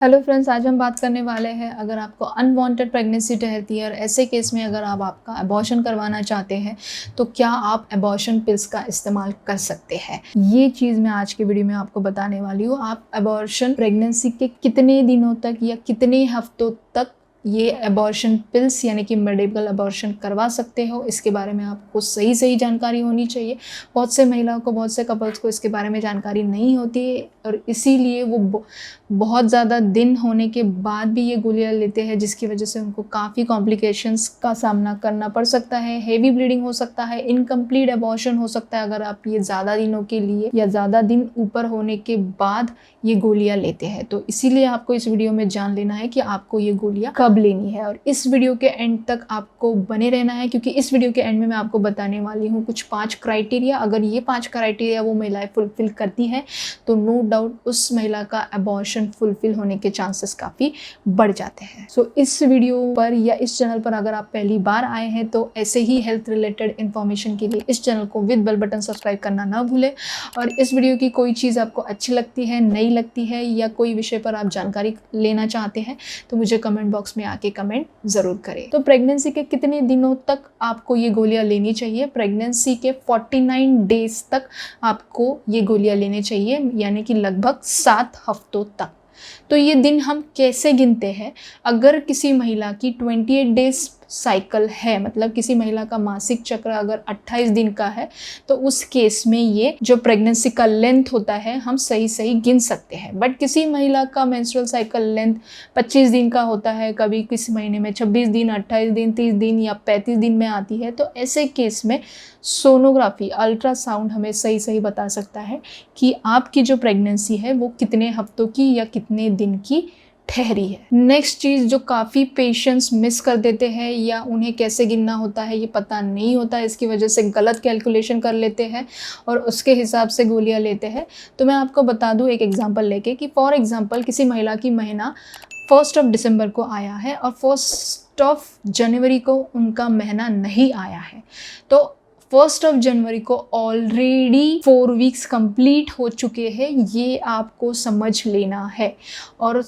Hello friends, आज हम बात करने वाले हैं अगर आपको अनवांटेड प्रेगनेंसी ठहरती है और ऐसे केस में अगर आप आपका अबॉर्शन करवाना चाहते हैं तो क्या आप अबॉर्शन पिल्स का इस्तेमाल कर सकते हैं। ये चीज़ मैं आज के वीडियो में आपको बताने वाली हूँ। आप अबॉर्शन प्रेगनेंसी के कितने दिनों तक या कितने हफ्तों तक ये अबॉर्शन पिल्स यानी कि मेडिकल अबॉर्शन करवा सकते हो, इसके बारे में आपको सही जानकारी होनी चाहिए। बहुत से महिलाओं को, बहुत से कपल्स को इसके बारे में जानकारी नहीं होती है और इसीलिए वो बहुत ज़्यादा दिन होने के बाद भी ये गोलियां लेते हैं, जिसकी वजह से उनको काफ़ी कॉम्प्लिकेशंस का सामना करना पड़ सकता है। हेवी ब्लीडिंग हो सकता है, इनकम्प्लीट अबॉर्शन हो सकता है अगर आप ये ज़्यादा दिनों के लिए या ज़्यादा दिन ऊपर होने के बाद ये गोलियां लेते हैं। तो इसीलिए आपको इस वीडियो में जान लेना है कि आपको ये गोलियां कब लेनी है और इस वीडियो के एंड तक आपको बने रहना है, क्योंकि इस वीडियो के एंड में मैं आपको बताने वाली हूँ कुछ 5 क्राइटेरिया। अगर ये 5 क्राइटेरिया वो महिलाएं फुलफिल करती है तो नो डाउट उस महिला का अबॉर्शन फुलफिल होने के चांसेस काफ़ी बढ़ जाते हैं। सो इस वीडियो पर या इस चैनल पर अगर आप पहली बार आए हैं तो ऐसे ही हेल्थ रिलेटेड इन्फॉर्मेशन के लिए इस चैनल को विद बेल बटन सब्सक्राइब करना ना भूलें। और इस वीडियो की कोई चीज़ आपको अच्छी लगती है, नई लगती है या कोई विषय पर आप जानकारी लेना चाहते हैं तो मुझे कमेंट बॉक्स में आके कमेंट ज़रूर करें। तो प्रेगनेंसी के कितने दिनों तक आपको ये गोलियां लेनी चाहिए? प्रेगनेंसी के 49 डेज तक आपको ये गोलियां लेनी चाहिए, यानी कि लगभग 7 हफ्तों तक। तो ये दिन हम कैसे गिनते हैं? अगर किसी महिला की 28 डेज साइकिल है, मतलब किसी महिला का मासिक चक्र अगर 28 दिन का है, तो उस केस में ये जो प्रेगनेंसी का लेंथ होता है हम सही गिन सकते हैं। बट किसी महिला का मेंस्ट्रुअल साइकिल लेंथ 25 दिन का होता है, कभी किसी महीने में 26 दिन, 28 दिन, 30 दिन या 35 दिन में आती है, तो ऐसे केस में सोनोग्राफी, अल्ट्रासाउंड हमें सही बता सकता है कि आपकी जो प्रेगनेंसी है वो कितने हफ्तों की या कितने दिन की ठहरी है। नेक्स्ट चीज़ जो काफ़ी पेशेंट्स मिस कर देते हैं या उन्हें कैसे गिनना होता है ये पता नहीं होता, इसकी वजह से गलत कैलकुलेशन कर लेते हैं और उसके हिसाब से गोलियां लेते हैं। तो मैं आपको बता दूं एक एग्जांपल लेके कि फॉर एग्जांपल किसी महिला की महीना 1 दिसंबर को आया है और 1 जनवरी को उनका महीना नहीं आया है, तो 1 जनवरी को ऑलरेडी 4 वीक्स कंप्लीट हो चुके हैं, ये आपको समझ लेना है। और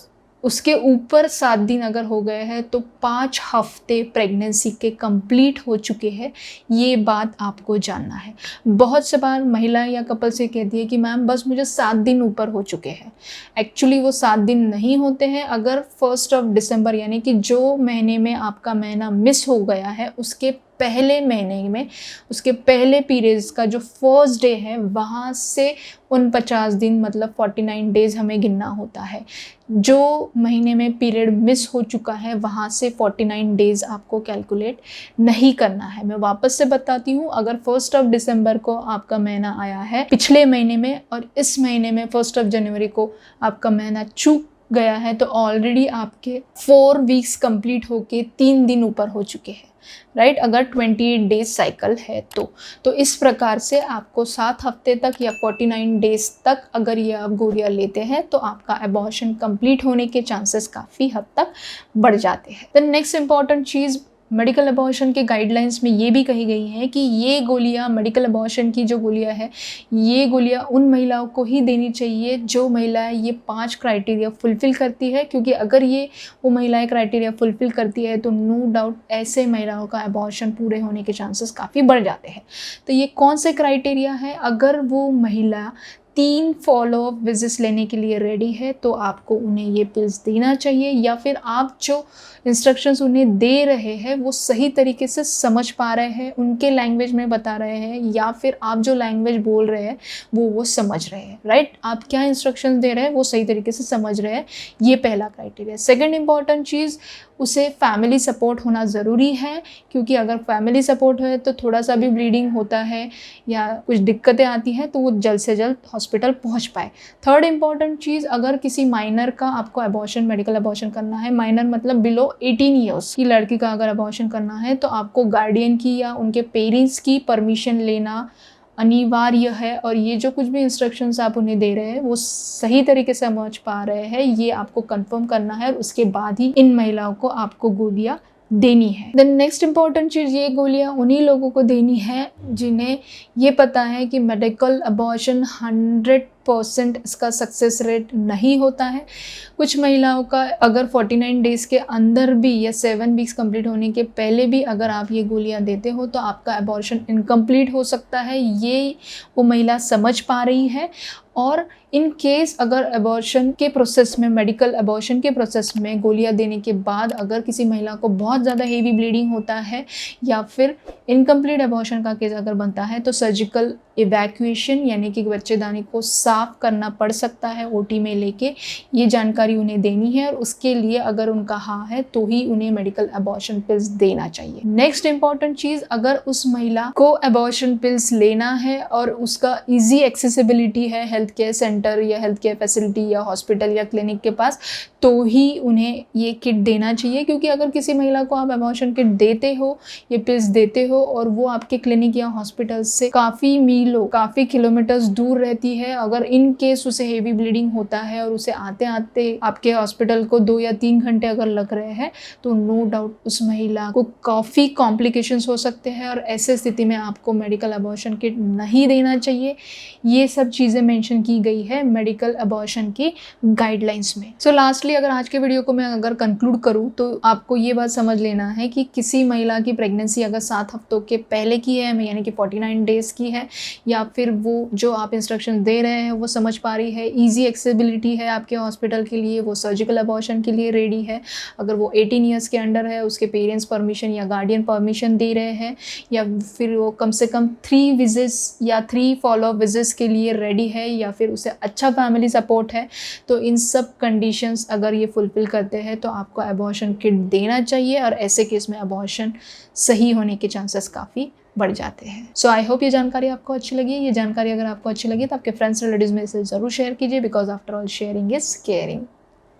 उसके ऊपर 7 दिन अगर हो गए हैं तो 5 हफ्ते प्रेगनेंसी के कंप्लीट हो चुके हैं, ये बात आपको जानना है। बहुत से बार महिलाएं या कपल से कहती है कि मैम बस मुझे 7 दिन ऊपर हो चुके हैं। एक्चुअली वो 7 दिन नहीं होते हैं। अगर 1 दिसंबर यानी कि जो महीने में आपका महीना मिस हो गया है उसके पहले महीने में, उसके पहले पीरियड्स का जो फर्स्ट डे है वहाँ से 49 दिन मतलब 49 डेज हमें गिनना होता है। जो महीने में पीरियड मिस हो चुका है वहाँ से 49 डेज आपको कैलकुलेट नहीं करना है। मैं वापस से बताती हूँ, अगर 1 दिसंबर को आपका महीना आया है पिछले महीने में और इस महीने में 1 जनवरी को आपका महीना चूक गया है तो ऑलरेडी आपके 4 वीक्स कंप्लीट होके 3 दिन ऊपर हो चुके हैं, राइट। अगर 28 डेज साइकिल है तो इस प्रकार से आपको 7 हफ्ते तक या 49 डेज तक अगर ये आप गोलियां लेते हैं तो आपका अबॉर्शन कंप्लीट होने के चांसेस काफ़ी हद तक बढ़ जाते हैं। The next important cheese, medical abortion के गाइडलाइंस में ये भी कही गई है कि ये गोलियां, मेडिकल अबॉर्शन की जो गोलियां है, ये गोलियां उन महिलाओं को ही देनी चाहिए जो महिलाएं ये 5 क्राइटेरिया फुलफ़िल करती है, क्योंकि अगर ये वो महिलाएं क्राइटेरिया फुलफ़िल करती है तो नो डाउट ऐसे महिलाओं का अबॉर्शन पूरे होने के चांसेस काफ़ी बढ़ जाते हैं। तो ये कौन से क्राइटेरिया है? अगर वो महिला 3 फॉलोअप विजिट्स लेने के लिए रेडी है तो आपको उन्हें ये पिल्स देना चाहिए, या फिर आप जो इंस्ट्रक्शंस उन्हें दे रहे हैं वो सही तरीके से समझ पा रहे हैं, उनके लैंग्वेज में बता रहे हैं, या फिर आप जो लैंग्वेज बोल रहे हैं वो समझ रहे हैं, राइट। आप क्या इंस्ट्रक्शंस दे रहे हैं वो सही तरीके से समझ रहे हैं, ये पहला क्राइटेरिया। सेकेंड इंपॉर्टेंट चीज़, उसे फैमिली सपोर्ट होना ज़रूरी है, क्योंकि अगर फैमिली सपोर्ट है तो थोड़ा सा भी ब्लीडिंग होता है या कुछ दिक्कतें आती हैं तो वो जल्द से जल्द हॉस्पिटल पहुंच पाए। थर्ड इंपॉर्टेंट चीज़, अगर किसी माइनर का आपको अबॉर्शन, मेडिकल अबॉर्शन करना है, माइनर मतलब बिलो 18 ईयर्स की लड़की का अगर अबॉर्शन करना है तो आपको गार्डियन की या उनके पेरेंट्स की परमिशन लेना अनिवार्य है। और ये जो कुछ भी इंस्ट्रक्शंस आप उन्हें दे रहे हैं वो सही तरीके से समझ पा रहे हैं, ये आपको कंफर्म करना है और उसके बाद ही इन महिलाओं को आपको गोलियां देनी है। द नेक्स्ट इंपॉर्टेंट चीज़, ये गोलियां उन्हीं लोगों को देनी है जिन्हें ये पता है कि मेडिकल अबॉर्शन 100% इसका सक्सेस रेट नहीं होता है। कुछ महिलाओं का अगर 49 डेज़ के अंदर भी या 7 वीक्स कंप्लीट होने के पहले भी अगर आप ये गोलियां देते हो तो आपका अबॉर्शन इनकम्प्लीट हो सकता है। ये वो महिला समझ पा रही है। और इन केस अगर अबॉर्शन के प्रोसेस में, मेडिकल अबॉर्शन के प्रोसेस में गोलियां देने के बाद अगर किसी महिला को बहुत ज़्यादा हेवी ब्लीडिंग होता है या फिर इनकम्प्लीट अबॉर्शन का केस अगर बनता है तो सर्जिकल इवैक्यूएशन यानी कि बच्चेदानी को साफ करना पड़ सकता है ओटी में लेके। ये जानकारी उन्हें देनी है और उसके लिए अगर उनका हाँ है तो ही उन्हें मेडिकल अबॉर्शन पिल्स देना चाहिए। नेक्स्ट इंपॉर्टेंट चीज़, अगर उस महिला को अबॉर्शन पिल्स लेना है और उसका ईजी एक्सेसिबिलिटी है हेल्थ केयर सेंटर या हेल्थ केयर फैसिलिटी या हॉस्पिटल या क्लिनिक के पास, तो ही उन्हें ये किट देना चाहिए। क्योंकि अगर किसी महिला को आप अबॉर्शन किट देते हो, ये पिल्स देते हो और वो आपके क्लिनिक या हॉस्पिटल से काफ़ी मीलों, काफ़ी किलोमीटर्स दूर रहती है, अगर इन केस उसे हेवी ब्लीडिंग होता है और उसे आते आते आपके हॉस्पिटल को 2 या 3 घंटे अगर लग रहे हैं तो नो डाउट उस महिला को काफ़ी कॉम्प्लिकेशंस हो सकते हैं और ऐसे स्थिति में आपको मेडिकल अबॉर्शन किट नहीं देना चाहिए। ये सब चीज़ें मेंशन की गई है मेडिकल अबॉर्शन की गाइडलाइंस में। सो लास्टली अगर आज के वीडियो को मैं अगर कंक्लूड करूँ तो आपको ये बात समझ लेना है कि किसी महिला की प्रेगनेंसी अगर 7 हफ्तों के पहले की है यानी कि 49 डेज़ की है या फिर वो जो आप इंस्ट्रक्शन दे रहे हैं वो समझ पा रही है, ईजी एक्सेसिबिलिटी है आपके हॉस्पिटल के लिए, वो सर्जिकल अबॉर्शन के लिए रेडी है, अगर वो 18 ईयर्स के अंडर है, उसके पेरेंट्स परमिशन या गार्डियन परमिशन दे रहे हैं, या फिर वो कम से कम 3 विजिट्स या 3 फॉलोअप विजिट्स के लिए रेडी है, या फिर उसे अच्छा फैमिली सपोर्ट है, तो इन सब कंडीशंस अगर ये फुलफिल करते हैं तो आपको अबॉर्शन किट देना चाहिए और ऐसे केस में अबॉर्शन सही होने के चांसेस काफ़ी बढ़ जाते हैं। सो आई होप ये जानकारी आपको अच्छी लगी। ये जानकारी अगर आपको अच्छी लगी तो आपके फ्रेंड्स रिलेटिव्स में इसे ज़रूर शेयर कीजिए, because after all sharing is caring.